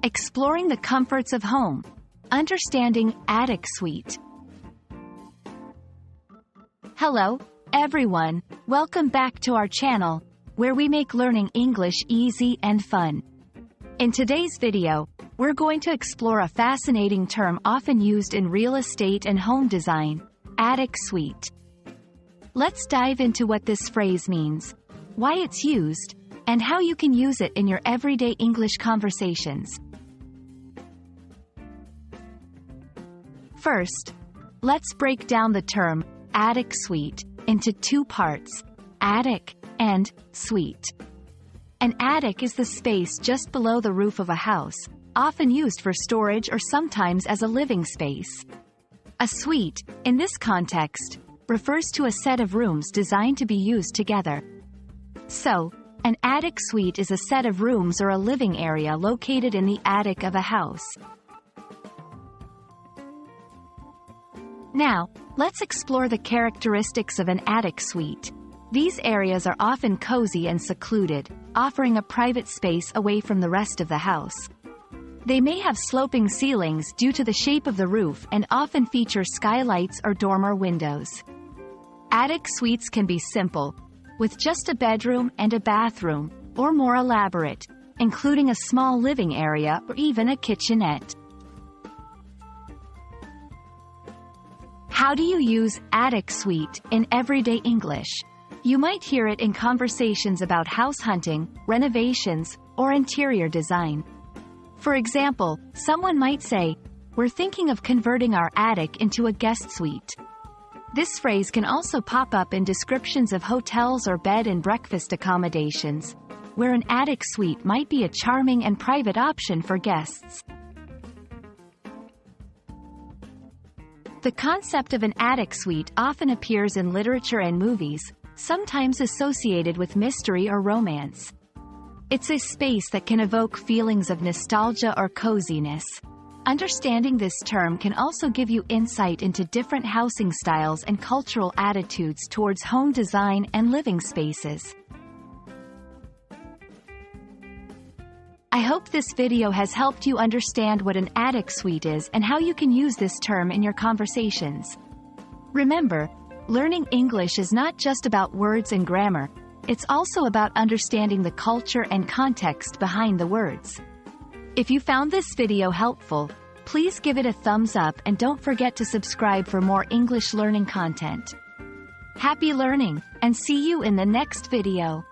Exploring the comforts of home. Understanding attic suite. Hello, everyone. Welcome back to our channel, where we make learning English easy and fun. In today's video, we're going to explore a fascinating term often used in real estate and home design, attic suite. Let's dive into what this phrase means, why it's used, and how you can use it in your everyday English conversations. First, let's break down the term attic suite into two parts, attic and suite. An attic is the space just below the roof of a house, often used for storage or sometimes as a living space. A suite, in this context, refers to a set of rooms designed to be used together. So, an attic suite is a set of rooms or a living area located in the attic of a house. Now, let's explore the characteristics of an attic suite. These areas are often cozy and secluded, offering a private space away from the rest of the house. They may have sloping ceilings due to the shape of the roof and often feature skylights or dormer windows. Attic suites can be simple, with just a bedroom and a bathroom, or more elaborate, including a small living area or even a kitchenette. How do you use attic suite in everyday English? You might hear it in conversations about house hunting, renovations, or interior design. For example, someone might say, "We're thinking of converting our attic into a guest suite." This phrase can also pop up in descriptions of hotels or bed and breakfast accommodations, where an attic suite might be a charming and private option for guests. The concept of an attic suite often appears in literature and movies, sometimes associated with mystery or romance. It's a space that can evoke feelings of nostalgia or coziness. Understanding this term can also give you insight into different housing styles and cultural attitudes towards home design and living spaces. I hope this video has helped you understand what an attic suite is and how you can use this term in your conversations. Remember, learning English is not just about words and grammar, it's also about understanding the culture and context behind the words. If you found this video helpful, please give it a thumbs up and don't forget to subscribe for more English learning content. Happy learning, and see you in the next video.